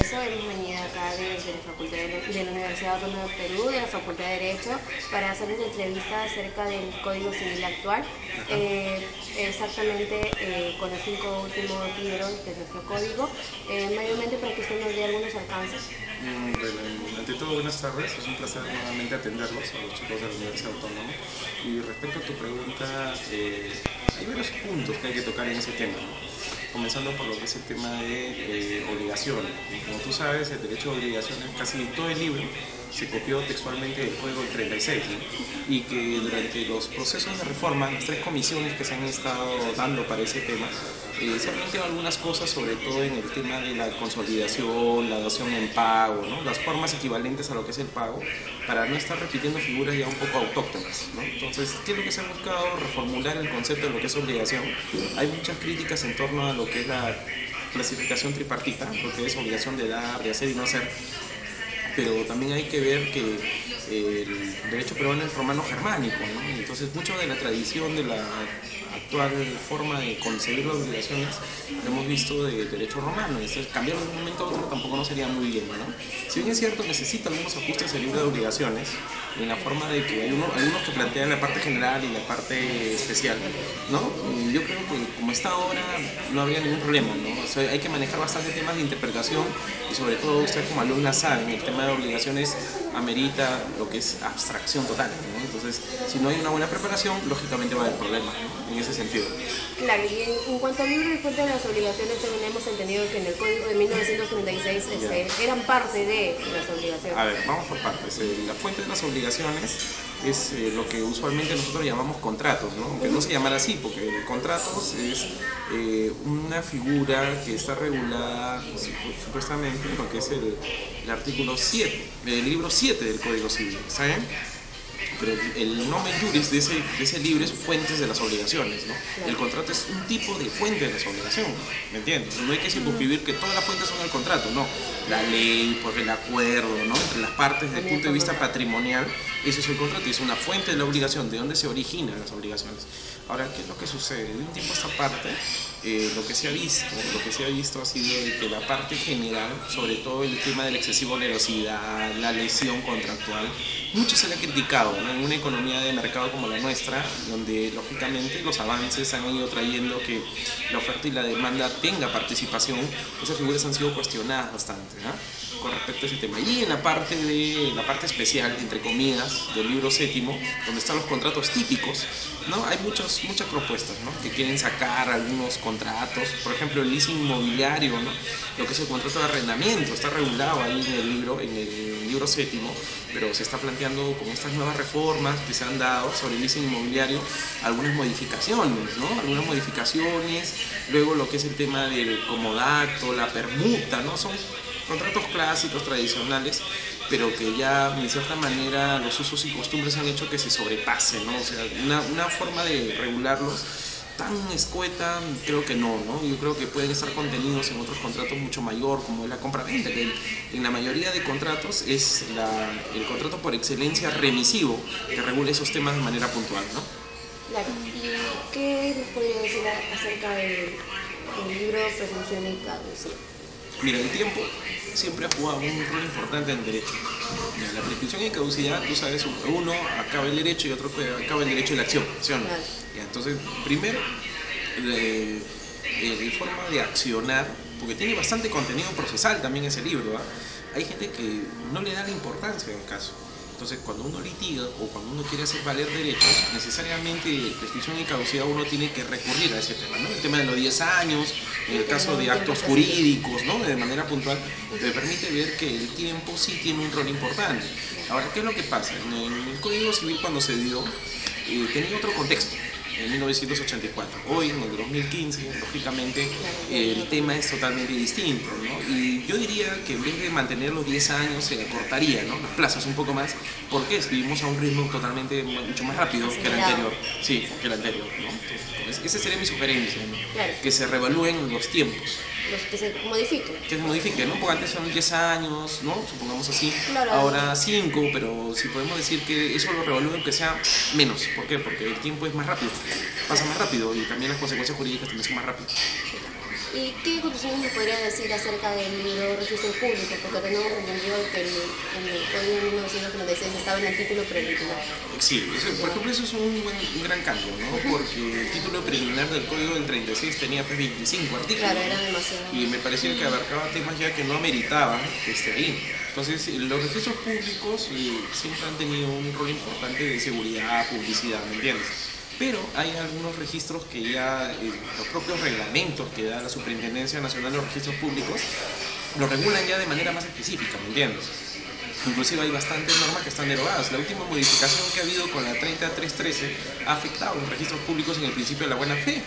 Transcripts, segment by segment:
eso hemos venido acá desde la Facultad de la Universidad Autónoma de Perú, de la Facultad de Derecho, para hacer una entrevista acerca del Código Civil actual, exactamente con los 5 últimos libros de nuestro código, mayormente para que usted nos dé algunos alcances. Bueno, ante todo, buenas tardes, es un placer nuevamente atenderlos a los chicos de la Universidad Autónoma. Y respecto a tu pregunta, hay varios puntos que hay que tocar en ese tema, ¿no? Comenzando por lo que es el tema de obligaciones. Como tú sabes, el derecho de obligaciones, casi todo el libro se copió textualmente del Código del 36, ¿no? Y que durante los procesos de reforma, las 3 comisiones que se han estado dando para ese tema, se han planteado algunas cosas, sobre todo en el tema de la consolidación, la dación en pago, ¿no? Las formas equivalentes a lo que es el pago, para no estar repitiendo figuras ya un poco autóctonas, ¿no? Entonces, ¿qué es lo que se ha buscado? Reformular el concepto de lo que es obligación. Hay muchas críticas en torno a lo que es la clasificación tripartita, lo que es obligación de dar, de hacer y no hacer, pero también hay que ver que el derecho peruano es romano-germánico, ¿no? Entonces, mucho de la tradición de la actual forma de concebir las obligaciones lo hemos visto del derecho romano. Entonces, cambiarlo de un momento a otro tampoco no sería muy bien, ¿no? Si bien es cierto, necesita algunos ajustes el libro de obligaciones, en la forma de que hay algunos que plantean la parte general y la parte especial, ¿no? Y yo creo que como está ahora no habría ningún problema, ¿no? O sea, hay que manejar bastante temas de interpretación y sobre todo usted como alumna sabe, el tema de obligaciones amerita lo que es abstracción total, ¿no? Entonces, si no hay una buena preparación, lógicamente va a haber problemas, ¿no? En ese sentido. Claro, y en cuanto al libro de fuente de las obligaciones, también hemos entendido que en el Código de 1936 eran parte de las obligaciones. A ver, vamos por partes. La fuente de las obligaciones es lo que usualmente nosotros llamamos contratos, ¿no? Aunque no se llamara así, porque contratos es una figura que está regulada supuestamente en lo que es el artículo 7, el libro 7 del Código Civil, ¿saben? Pero el nomen juris de ese libro es fuentes de las obligaciones, ¿no? El contrato es un tipo de fuente de las obligaciones, ¿me entiendes? No hay que circunscribir que todas las fuentes son el contrato, no. La ley, por el acuerdo, ¿no? Entre las partes desde el punto de vista patrimonial, eso es el contrato y es una fuente de la obligación, de dónde se originan las obligaciones. Ahora, ¿qué es lo que sucede? De un tiempo a esta parte, lo que se ha visto ha sido de que la parte general, sobre todo el tema de la excesiva onerosidad, la lesión contractual, mucho se le ha criticado, ¿no? En una economía de mercado como la nuestra, donde lógicamente los avances han ido trayendo que la oferta y la demanda tenga participación, esas figuras han sido cuestionadas bastante, ¿no? Con respecto a ese tema. Y en la parte especial, entre comillas, del libro 7, donde están los contratos típicos, ¿no? Hay muchas propuestas, ¿no? Que quieren sacar algunos contratos, por ejemplo el leasing inmobiliario, ¿no? Lo que es el contrato de arrendamiento, está regulado ahí en el libro 7, pero se está planteando con estas nuevas reformas que se han dado sobre el leasing inmobiliario algunas modificaciones, ¿no? Algunas modificaciones, luego lo que es el tema del comodato, la permuta, ¿no? Son contratos clásicos, tradicionales, pero que ya de cierta manera los usos y costumbres han hecho que se sobrepasen, ¿no? O sea, una forma de regularlos tan escueta, creo que no, ¿no? Yo creo que pueden estar contenidos en otros contratos mucho mayor, como es la compra-venta, que en la mayoría de contratos es el contrato por excelencia remisivo, que regula esos temas de manera puntual, ¿no? Claro, ¿y qué nos podría decir acerca del libro Presunción y Caducidad? Mira, el tiempo siempre ha jugado un rol importante en el derecho. Mira, la prescripción y caducidad, tú sabes, uno acaba el derecho y otro acaba el derecho de la acción, ¿sí o no? Claro. Ya, entonces, primero, la forma de accionar, porque tiene bastante contenido procesal también ese libro, ¿eh? Hay gente que no le da la importancia en el caso. Entonces, cuando uno litiga o cuando uno quiere hacer valer derechos, necesariamente prescripción y caducidad uno tiene que recurrir a ese tema, ¿no? El tema de los 10 años, en el caso de actos jurídicos, ¿no? De manera puntual, te permite ver que el tiempo sí tiene un rol importante. Ahora, ¿qué es lo que pasa? En el Código Civil, cuando se dio, tenía otro contexto. En 1984. Hoy, en el 2015, lógicamente, el tema es totalmente distinto, ¿no? Y yo diría que en vez de mantener los 10 años, se acortaría, ¿no? Los plazos un poco más, porque vivimos a un ritmo totalmente mucho más rápido que el anterior. Sí, que el anterior, ¿no? Entonces, esa sería mi sugerencia, ¿no? Claro. Que se revalúen los tiempos. Que se modifiquen. Que se modifique, ¿no? Porque antes son 10 años, ¿no? Supongamos así. Claro. Ahora 5, pero si podemos decir que eso lo revalúen que sea menos. ¿Por qué? Porque el tiempo es más rápido, pasa más rápido y también las consecuencias jurídicas también son más rápidas. ¿Y qué conclusiones nos podría decir acerca del libro Registro Público? Porque tenemos entendido que en el Código de 1996 estaba en el título preliminar. Sí, por ejemplo, eso es un gran cambio, ¿no? Porque el título preliminar del Código del 36 tenía 25 artículos. Claro, era demasiado. Y me parecía que abarcaba temas ya que no ameritaban que esté ahí. Entonces, los registros públicos siempre han tenido un rol importante de seguridad, publicidad, ¿me entiendes? Pero hay algunos registros que ya, los propios reglamentos que da la Superintendencia Nacional de los Registros Públicos, lo regulan ya de manera más específica, ¿me entiendes? Inclusive hay bastantes normas que están derogadas. La última modificación que ha habido con la 30313 ha afectado a los registros públicos en el principio de la buena fe.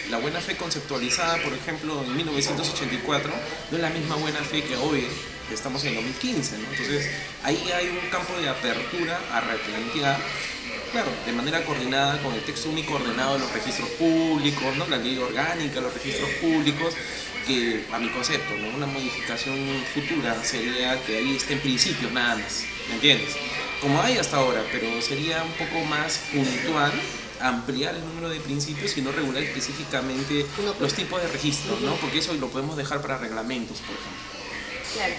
La buena fe conceptualizada, por ejemplo, en 1984, no es la misma buena fe que hoy, que estamos en 2015, ¿no? Entonces, ahí hay un campo de apertura a replantear, claro, de manera coordinada con el texto único ordenado de los registros públicos, ¿no? La ley orgánica de los registros públicos, que a mi concepto, ¿no? Una modificación futura sería que ahí estén principios nada más, ¿me entiendes? Como hay hasta ahora, pero sería un poco más puntual ampliar el número de principios y no regular específicamente los tipos de registros, ¿no? Porque eso lo podemos dejar para reglamentos, por ejemplo. Claro.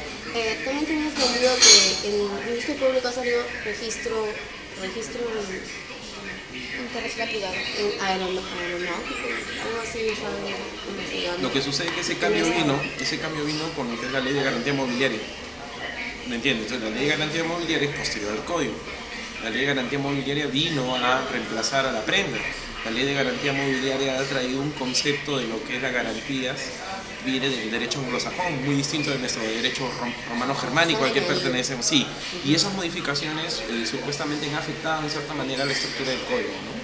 También tenía entendido que en el registro público ha salido registro Internacional privado. aeronáutico, algo así, estaba investigando. Lo que sucede es que ese cambio vino con lo que es la ley de garantía mobiliaria. ¿Me entiendes? Entonces, la ley de garantía mobiliaria es posterior al código. La ley de garantía mobiliaria vino a reemplazar a la prenda. La ley de garantía mobiliaria ha traído un concepto de lo que es las garantías, viene del derecho anglosajón, muy distinto de nuestro derecho romano-germánico al que pertenecen. Sí, y esas modificaciones supuestamente han afectado en cierta manera la estructura del código, ¿no?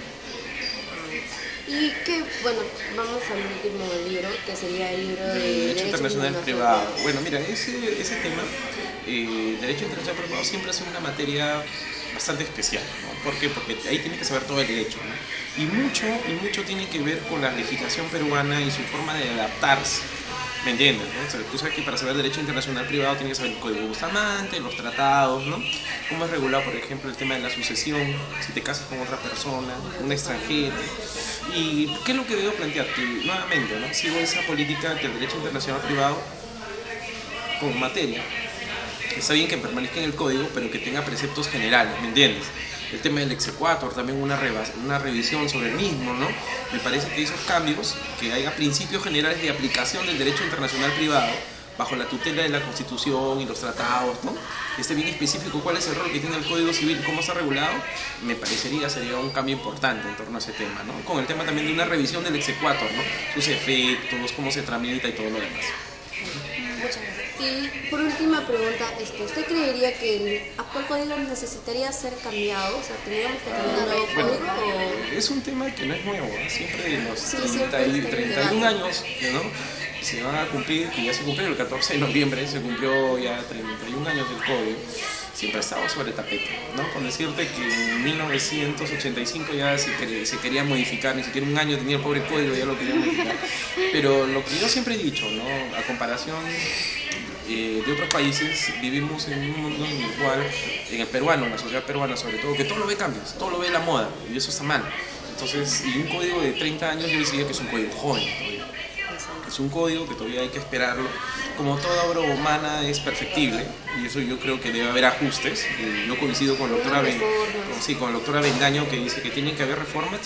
Y que, bueno, vamos al último libro, que sería el libro de Derecho Internacional Privado. Bueno, mira, ese tema, Derecho Internacional Privado siempre ha sido una materia bastante especial, ¿no? ¿Por qué? Porque ahí tiene que saber todo el derecho, ¿no? Y mucho tiene que ver con la legislación peruana y su forma de adaptarse, ¿me entiendes? ¿No? O sea, tú sabes que para saber Derecho Internacional Privado tienes que saber el Código Bustamante, los tratados, ¿no? Cómo es regulado, por ejemplo, el tema de la sucesión, si te casas con otra persona, un extranjero. ¿Y qué es lo que debo plantear? Que nuevamente, ¿no? Sigo esa política del Derecho Internacional Privado como materia. Está bien que permanezca en el código, pero que tenga preceptos generales, ¿me entiendes? El tema del exequatur, también una revisión sobre el mismo, ¿no? Me parece que esos cambios, que haya principios generales de aplicación del derecho internacional privado, bajo la tutela de la Constitución y los tratados, ¿no? Esté bien específico cuál es el rol que tiene el Código Civil y cómo está regulado, me parecería sería un cambio importante en torno a ese tema, ¿no? Con el tema también de una revisión del exequatur, ¿no? Sus efectos, cómo se tramita y todo lo demás. Muchas gracias. Y por última pregunta, ¿usted creería que el actual código necesitaría ser cambiado? O sea, ¿tendríamos que tener un nuevo código? Es un tema que no es nuevo, ¿eh? Siempre en los Sí, 31 años, ¿no? Se van a cumplir, que ya se cumplió el 14 de noviembre, se cumplió ya 31 años del código. Siempre ha estado sobre tapete, ¿no? Con decirte que en 1985 ya se quería modificar, ni siquiera un año tenía el pobre código, ya lo quería modificar. Pero lo que yo siempre he dicho, ¿no? A comparación de otros países, vivimos en un mundo en el cual, en el peruano, en la sociedad peruana sobre todo, que todo lo ve cambios, todo lo ve la moda, y eso está mal. Entonces, y un código de 30 años yo decía que es un código joven todavía. Es un código que todavía hay que esperarlo. Como toda obra humana es perfectible, y eso yo creo que debe haber ajustes. Yo coincido con la doctora Bendaño, que dice que tienen que haber reformas,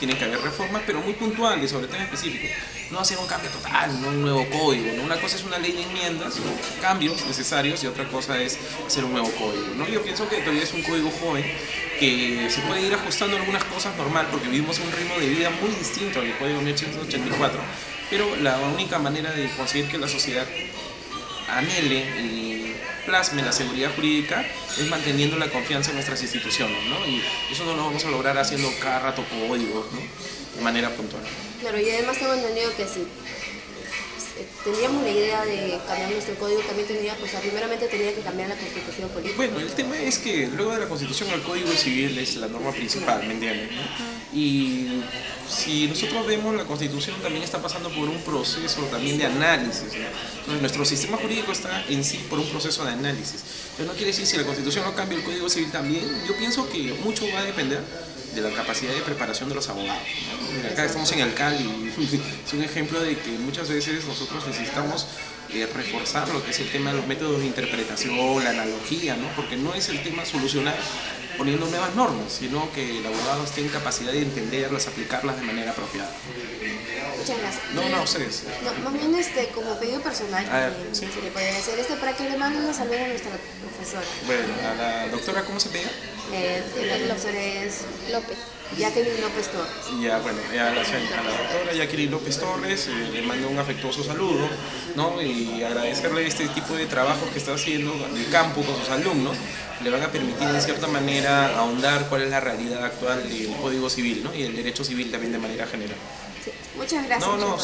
pero muy puntuales, sobre temas específicos. No hacer un cambio total, no un nuevo código, ¿no? Una cosa es una ley de enmiendas, cambios necesarios, y otra cosa es hacer un nuevo código, ¿no? Yo pienso que todavía es un código joven, que se puede ir ajustando algunas cosas normal, porque vivimos un ritmo de vida muy distinto al código 1884. Pero la única manera de conseguir que la sociedad anhele y plasme la seguridad jurídica es manteniendo la confianza en nuestras instituciones, ¿no? Y eso no lo vamos a lograr haciendo cada rato códigos, ¿no? De manera puntual. Claro, y además tengo entendido que si tendríamos la idea de cambiar nuestro código, también primeramente tenía que cambiar la constitución política. Bueno, el tema es que luego de la Constitución el Código Civil es la norma principal, ¿me entiendes? ¿No? Y si nosotros vemos, la Constitución también está pasando por un proceso también de análisis, ¿no? Entonces, nuestro sistema jurídico está en sí por un proceso de análisis. Entonces, no quiere decir si la Constitución no cambia, el Código Civil también. Yo pienso que mucho va a depender de la capacidad de preparación de los abogados, ¿no? Mira, acá estamos en el CAL y es un ejemplo de que muchas veces nosotros nosotros necesitamos reforzar lo que es el tema de los métodos de interpretación, la analogía, ¿no? Porque no es el tema solucionar poniendo nuevas normas, sino que el abogado esté en capacidad de entenderlas, aplicarlas de manera apropiada. Muchas gracias. No, ustedes. No, más bien como pedido personal, ¿sí? se le podría hacer para que le mande una saludo a nuestra profesora. Bueno, a la doctora, ¿cómo se pide? La doctora es López. Jacqueline López Torres. Ya, bueno, a la doctora Jacqueline López Torres le mando un afectuoso saludo, ¿no? Y agradecerle este tipo de trabajos que está haciendo en el campo con sus alumnos. Le van a permitir en cierta manera ahondar cuál es la realidad actual del Código Civil, ¿no? Y el derecho civil también de manera general. Sí. Muchas gracias. No,